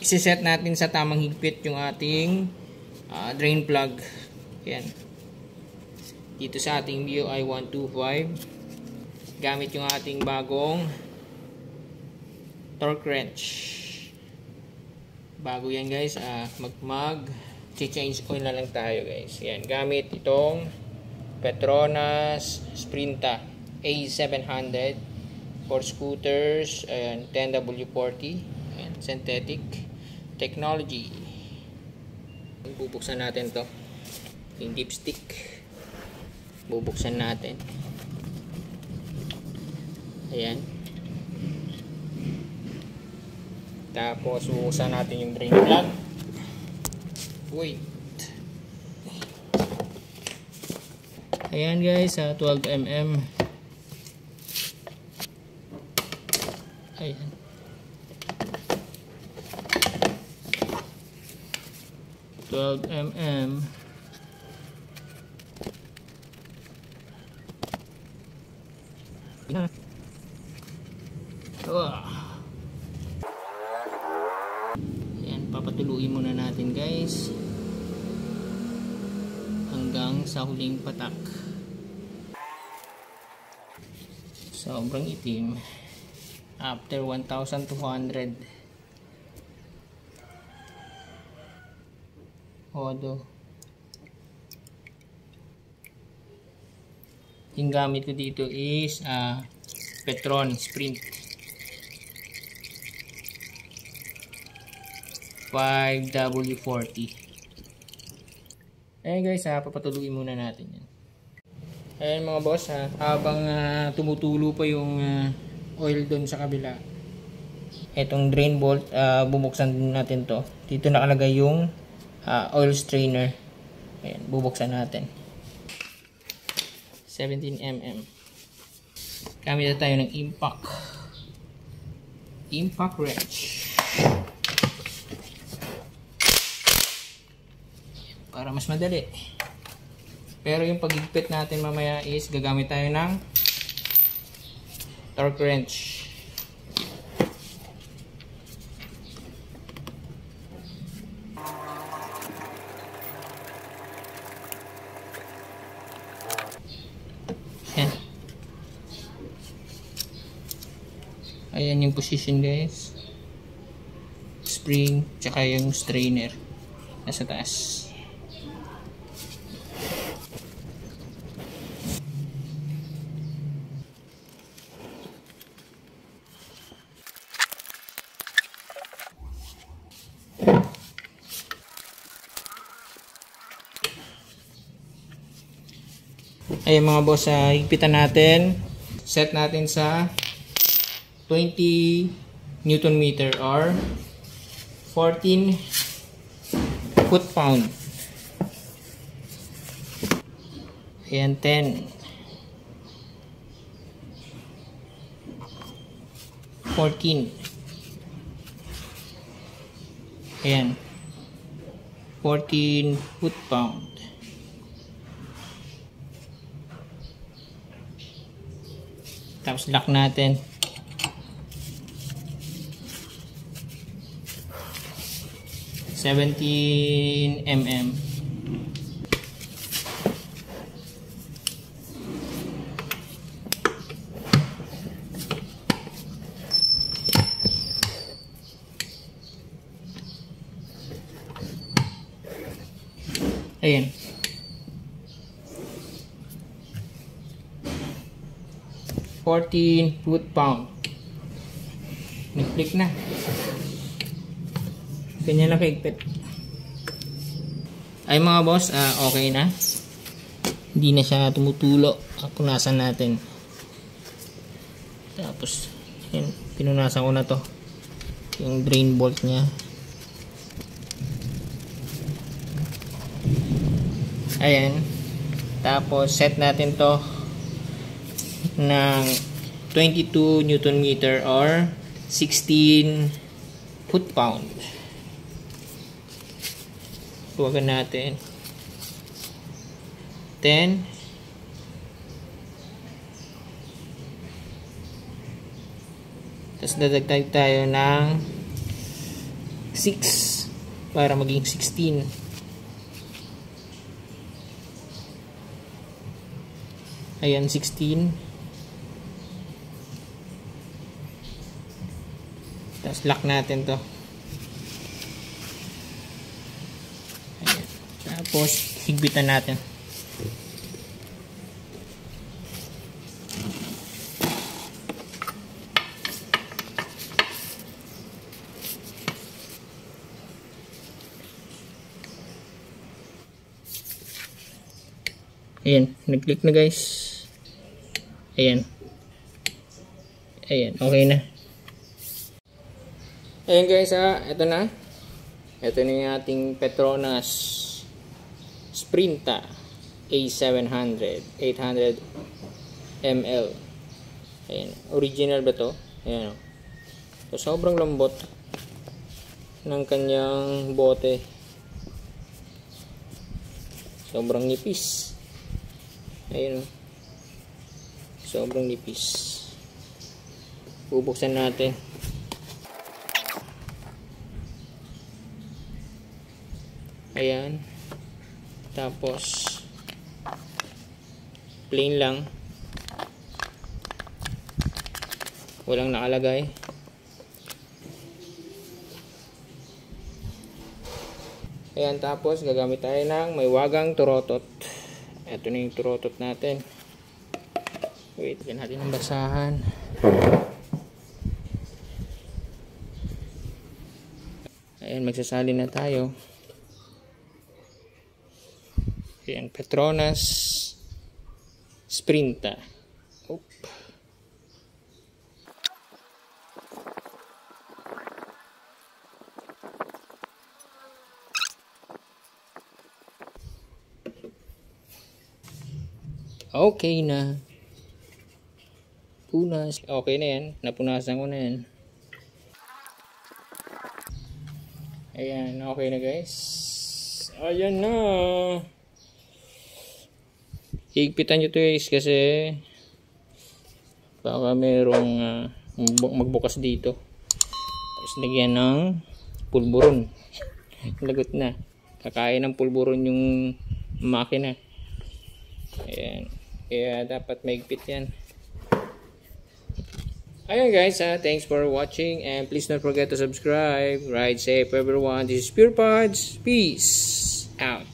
Isiset natin sa tamang higpit yung ating drain plug. Yan. Dito sa ating BOI 125 gamit yung ating bagong torque wrench. Bago yan guys, change oil na lang tayo guys. Yan, gamit itong Petronas Sprinta A700 for scooters. Ayan, 10W40. Ayan, synthetic technology. Bubuksan natin to, yung dipstick. Bubuksan natin. Ayan. Tapos bubuksan natin yung drain plug. Wait. Ayan guys, 12mm. Ayan. mm. Ayan, papatuluin muna natin guys hanggang sa huling patak. Sobrang itim. After 1,200 Odo. Yung gamit ko dito is Petron Sprint 5W40. Ayan guys, papatuloy muna natin yan. Ayan mga boss, habang tumutulo pa yung oil doon sa kabila, etong drain bolt, bubuksan natin to. Dito nakalagay yung oil strainer. Ayan, bubuksan natin. 17mm. Gamit na tayo ng impact wrench para mas madali. Pero yung paghigpit natin mamaya is gagamit tayo ng torque wrench. Ayan yung position guys. Spring, tsaka yung strainer nasa taas. Ayan mga boss, higpitan natin. Set natin sa 20 Newton meter or 14 foot-pound. Ayan, 10, 14. Ayan, 14 foot-pound. Tapos lock natin. $17mm. Ayan. $14 foot-pound. Nag-click na. Ganyan lang kaigpit. Ay mga boss, okay na. Hindi na siya tumutulo. Punasan natin. Tapos, yun, pinunasan ko na to. Yung drain bolt niya. Ayan. Tapos, set natin to ng 22 Newton meter or 16 foot-pound. Tuwagan natin 10, tapos dadagdag tayo ng 6 para maging 16. Ayan, 16. Tapos lock natin to. Ayan. Tapos higpitan natin. Ayan, nag-click na guys. Ayan. Ayan, okay na. Ayan guys ito na. Ito na yung ating Petronas Sprinta A700 800 ml. Ayan, original ba to? Ayan. So, sobrang lambot ng kanyang bote. Sobrang nipis. Ayun, sobrang nipis. Bubuksan natin. Ayan. Tapos plain lang, walang nakalagay. Ayan, tapos gagamit tayo ng may wagang turotot. Ito na yung turotot natin. Wait, lagyan natin ng basahan. Ayan, magsasalin na tayo. Ayan, Petronas Sprinta. Oop. Okay na. Punas. Okay na yan. Napunasan ko na yan. Ayan. Okay na guys. Ayan na. Higpitan nyo to guys kasi baka merong magbukas dito. Tapos lagyan ng pulburon. Lagot na. Kakain ng pulburon yung makina. Ayan. Kaya dapat maigpit yan. Ayan guys, thanks for watching and please don't forget to subscribe. Ride safe everyone. This is Pure Pods. Peace out.